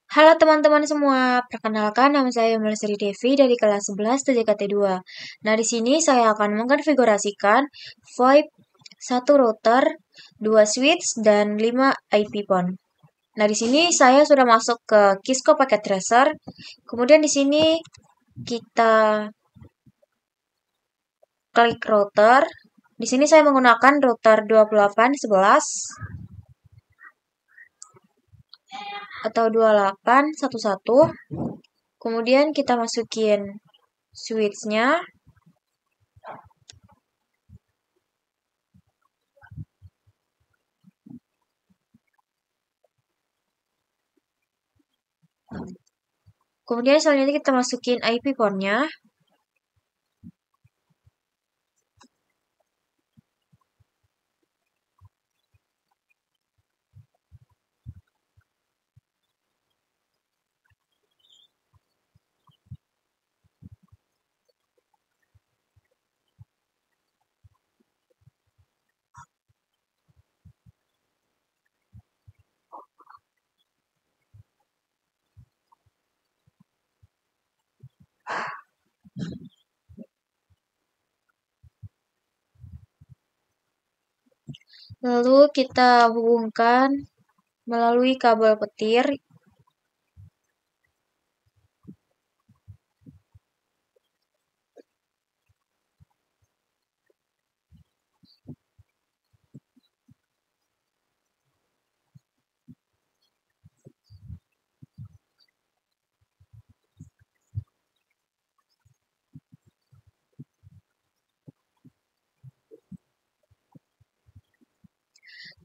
Halo teman-teman semua, perkenalkan nama saya Melesari Devi dari kelas 11 TJKT2. Nah, di sini saya akan mengkonfigurasikan VoIP 1 router, 2 switch, dan 5 IP pon. Nah, di sini saya sudah masuk ke Kisco Packet Tracer. Kemudian di sini kita klik router. Di sini saya menggunakan router 2811 atau 2811. Kemudian kita masukin switch-nya. Kemudian selanjutnya kita masukin IP pon-nya. Lalu kita hubungkan melalui kabel petir.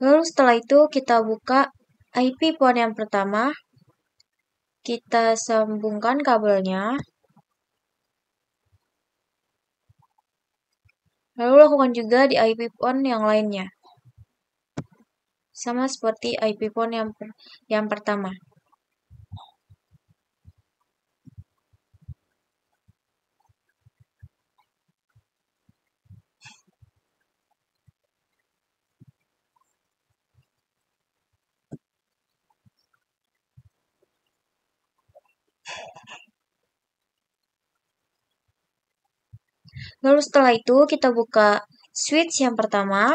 Lalu setelah itu kita buka IP pon yang pertama. Kita sambungkan kabelnya. Lalu lakukan juga di IP pon yang lainnya. Sama seperti IP pon yang pertama. Lalu setelah itu kita buka switch yang pertama.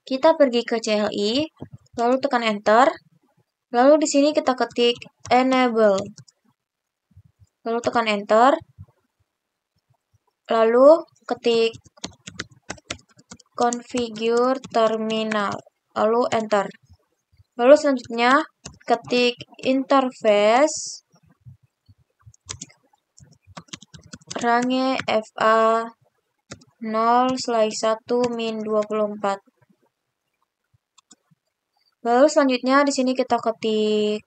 Kita pergi ke CLI, lalu tekan enter. Lalu di sini kita ketik enable. Lalu tekan enter. Lalu ketik configure terminal. Lalu enter. Lalu selanjutnya ketik interface range FA 0/1-24. Lalu selanjutnya di sini kita ketik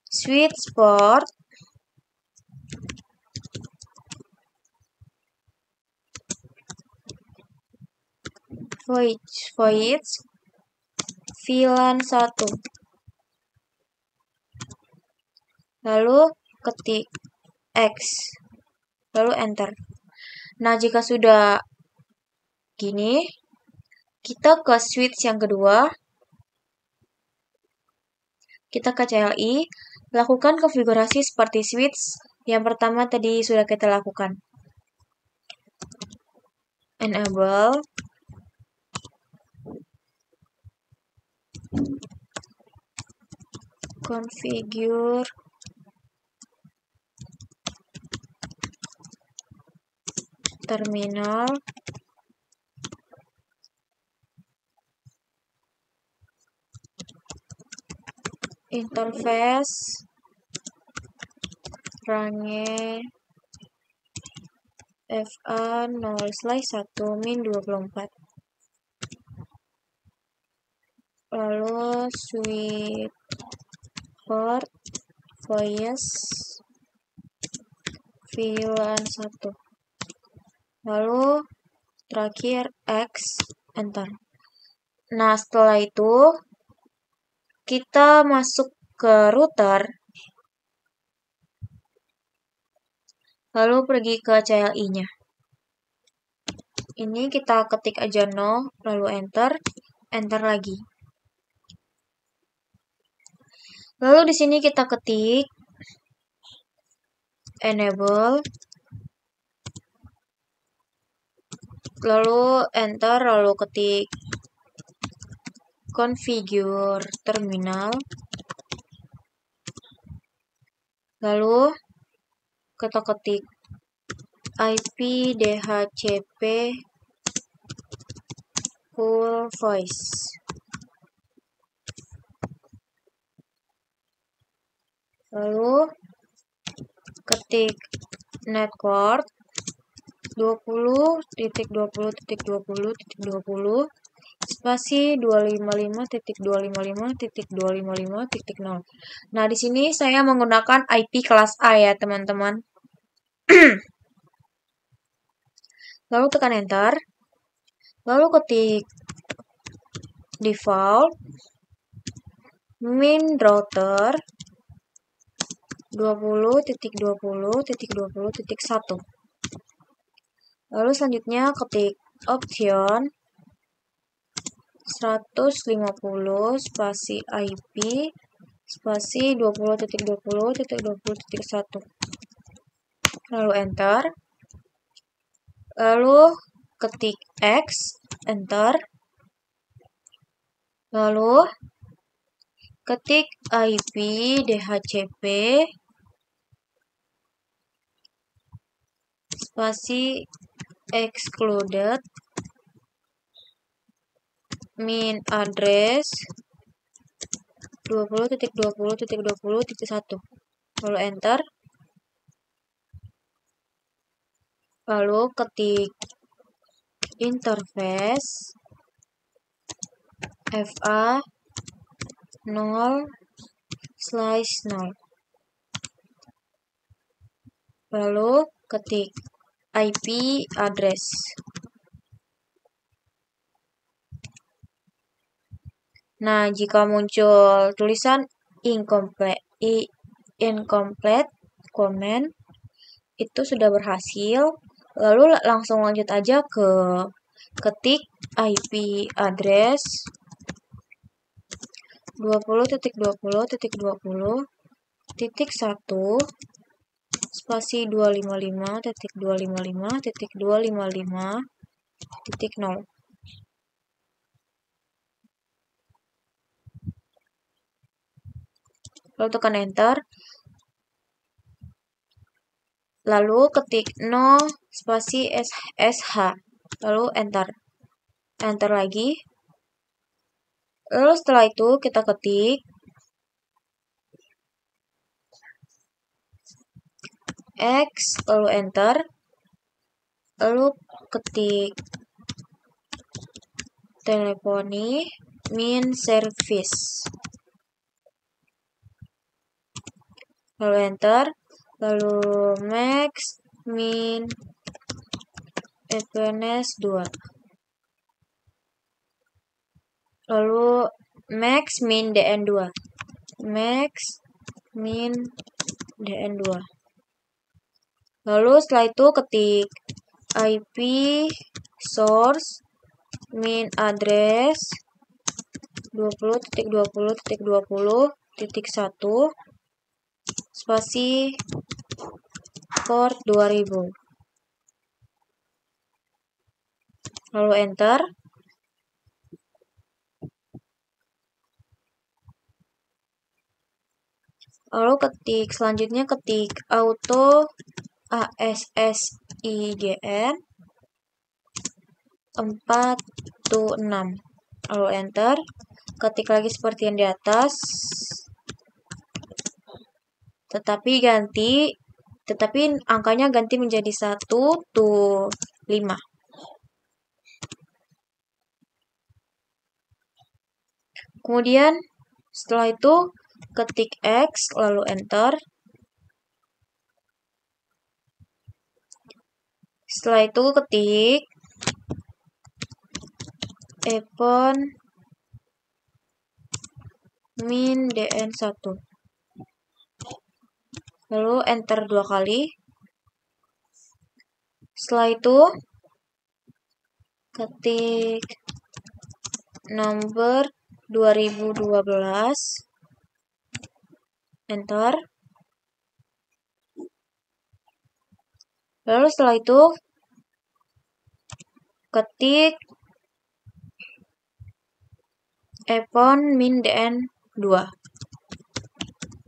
switch port. Void VLAN 1. Lalu ketik X. Lalu enter. Nah, jika sudah gini, kita ke switch yang kedua. Kita ke CLI, lakukan konfigurasi seperti switch yang pertama tadi sudah kita lakukan. Enable. Configure terminal. Interface range FA 0/1-24. Lalu switch port voice VLAN 1. Lalu terakhir X, enter. Nah, setelah itu kita masuk ke router. Lalu pergi ke CLI-nya. Ini kita ketik aja no, lalu enter lagi. Lalu di sini kita ketik enable, lalu enter, lalu ketik configure terminal, lalu kita ketik IP DHCP full voice. Lalu ketik network 20.20.20.20 spasi 255.255.255.0. Nah, di sini saya menggunakan IP kelas A ya, teman-teman. Lalu tekan enter. Lalu ketik default min router 20.20.20.1. Lalu selanjutnya ketik option 150 spasi IP spasi 20.20.20.1. Lalu enter. Lalu ketik X, enter. Lalu ketik IP DHCP spasi excluded min address 20.20.20.1. Lalu enter. Lalu ketik interface FA 0/0. Lalu ketik IP address. Nah, jika muncul tulisan incomplete comment, itu sudah berhasil. Lalu langsung lanjut aja ke ketik IP address 20.20.20.1 spasi 255.255.255.0. Lalu tekan enter. Lalu ketik no spasi sh. Lalu enter. Enter lagi. Lalu setelah itu kita ketik X, lalu enter. Lalu ketik teleponi min service. Lalu enter. Lalu max min FNS 2. Lalu max min DN2. Max min DN2. Lalu setelah itu ketik IP source min address 20.20.20.1 spasi port 2000. Lalu enter. Lalu selanjutnya ketik auto ASSIGN 426. Lalu enter. Ketik lagi seperti yang di atas. Tetapi angkanya ganti menjadi 1-5. Kemudian setelah itu ketik X lalu enter. Setelah itu ketik epon min DN1. Lalu enter 2 kali. Setelah itu ketik number 2012 enter. Lalu setelah itu ketik epon min dn 2.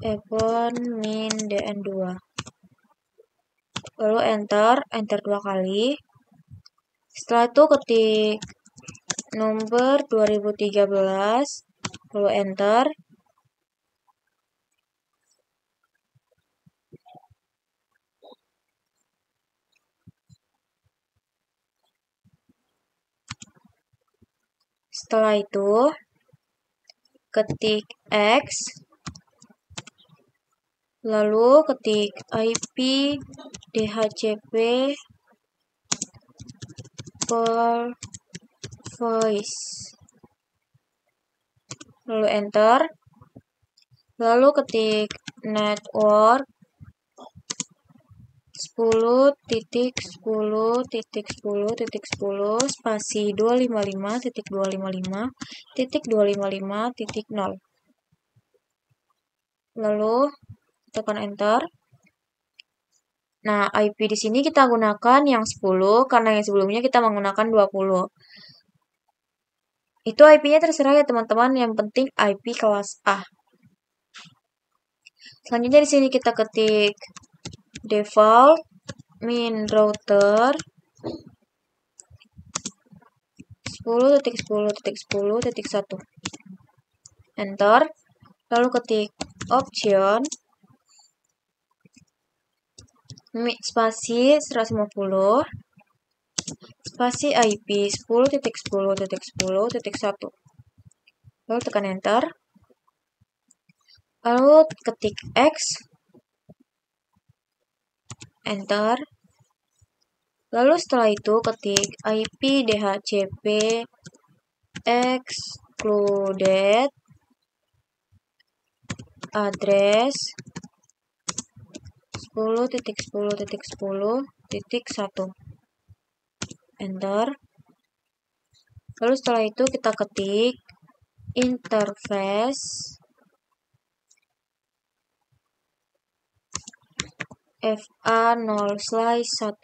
Epon min dn 2. Lalu enter 2 kali. Setelah itu ketik nomor 2013, lalu enter. Setelah itu ketik X, lalu ketik IP DHCP per voice, lalu enter. Lalu ketik network 10.10.10.10 spasi 255.255.255.0. Lalu tekan enter. Nah, IP di sini kita gunakan yang 10 karena yang sebelumnya kita menggunakan 20. Itu IP-nya terserah ya teman-teman, yang penting IP kelas A. Selanjutnya di sini kita ketik default min router 10.10.10.1. Enter. Lalu ketik option spasi 150 spasi IP 10.10.10.1. Lalu tekan enter. Lalu ketik X, enter. Lalu setelah itu ketik IP DHCP excluded address 10.10.10.1. Enter. Lalu setelah itu kita ketik interface FA0/1.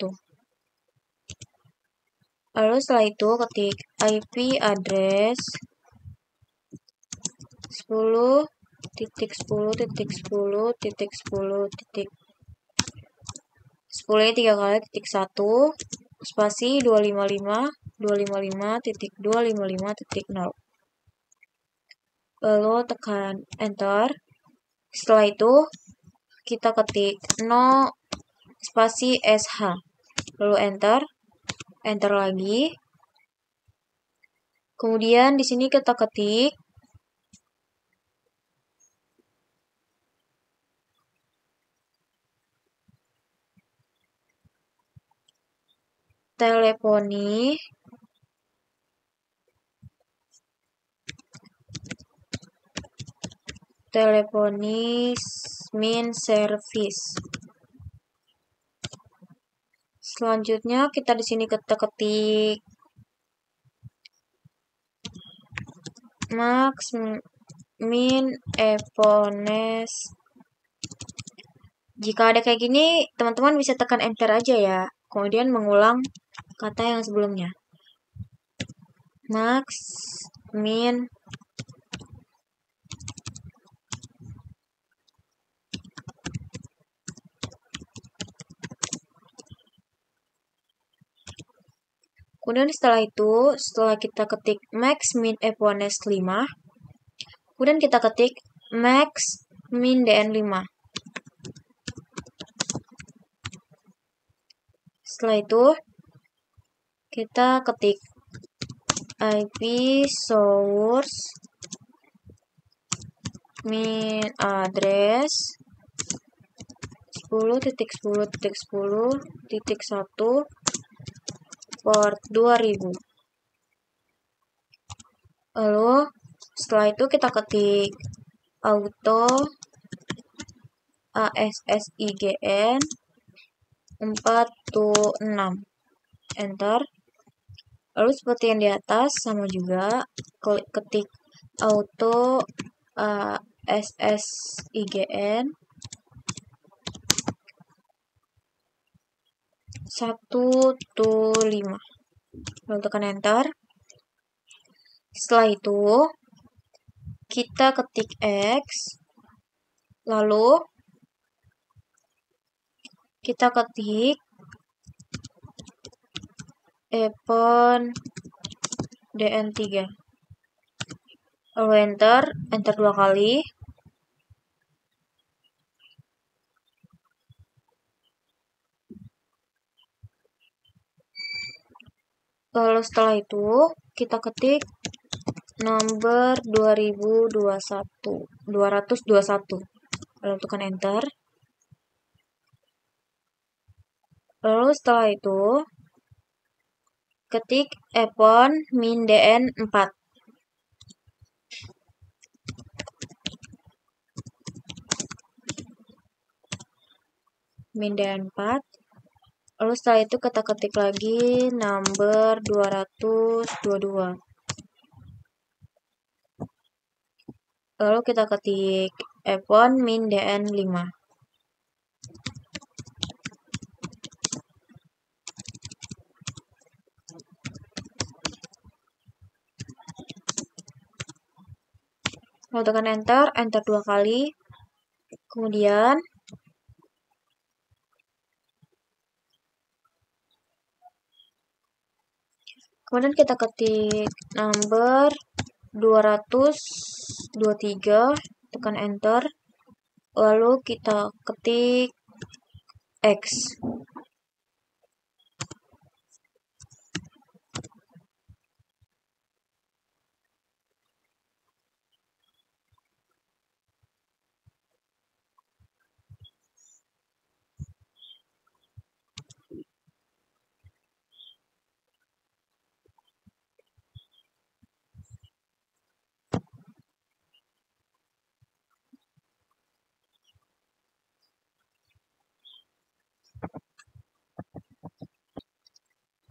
Lalu setelah itu ketik IP address 10.10.10.10 10-nya 3 kali titik 1 spasi 255.255.255.0. Lalu tekan enter. Setelah itu kita ketik no spasi sh, lalu enter. Enter lagi. Kemudian di sini kita ketik teleponi min service. Selanjutnya kita di sini ketik max min epones. Jika ada kayak gini, teman-teman bisa tekan enter aja ya. Kemudian mengulang kata yang sebelumnya. Max min kemudian setelah itu, setelah kita ketik max min epones 5, kemudian kita ketik max min dn 5. Setelah itu, kita ketik IP source min address 10.10.10.1 port 2000. Lalu setelah itu kita ketik auto ASSIGN 426. Enter. Lalu seperti yang di atas sama juga ketik auto SSIGN 125. Lalu tekan enter. Setelah itu kita ketik X, lalu kita ketik epon DN3, lalu enter 2 kali. Lalu setelah itu kita ketik nomor 221, lalu tekan enter. Lalu setelah itu ketik epon min DN 4. Min DN 4. Lalu setelah itu kita ketik lagi nomor 222. Lalu kita ketik epon min DN 5. Lalu tekan enter 2 kali. Kemudian kita ketik nomor 223, tekan enter. Lalu kita ketik X.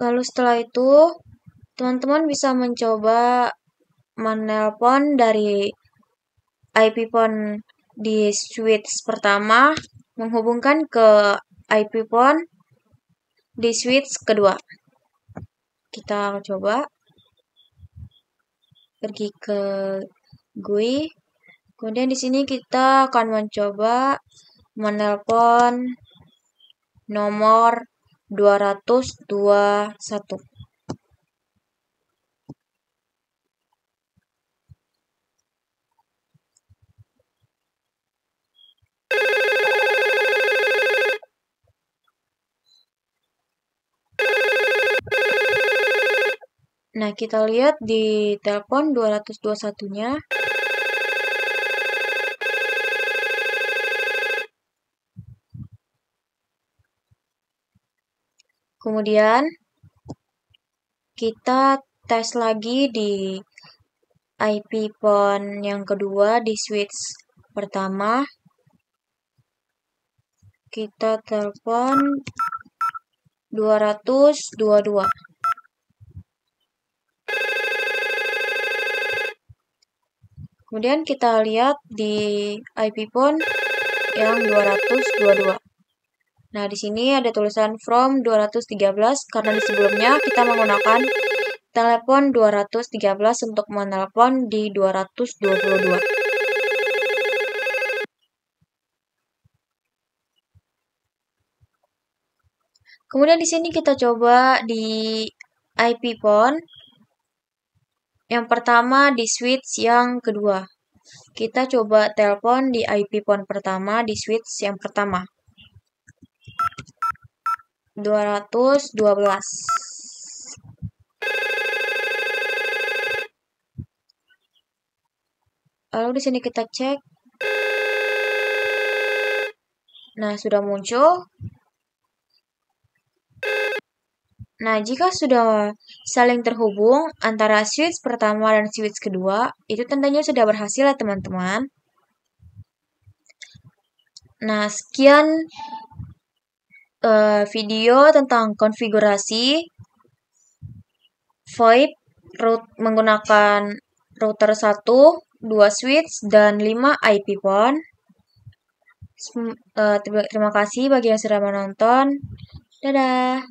Lalu setelah itu, teman-teman bisa mencoba menelpon dari IP phone di switch pertama, menghubungkan ke IP phone di switch kedua. Kita coba pergi ke GUI. Kemudian di sini kita akan mencoba menelpon nomor 221. Nah, kita lihat di telepon 221-nya. Kemudian kita tes lagi di IP phone yang kedua di switch pertama. Kita telepon 222. Kemudian kita lihat di IP phone yang 222. Nah, di sini ada tulisan from 213 karena di sebelumnya kita menggunakan telepon 213 untuk menelpon di 222. Kemudian di sini kita coba di IP phone yang pertama di switch yang kedua. Kita coba telepon di IP phone pertama di switch yang pertama. 212. Lalu di sini kita cek. Nah, sudah muncul. Nah, jika sudah saling terhubung antara switch pertama dan switch kedua, itu tandanya sudah berhasil ya teman-teman. Nah, sekian video tentang konfigurasi VoIP menggunakan router 1 2 switch, dan 5 IP phone. Terima kasih bagi yang sudah menonton. Dadah.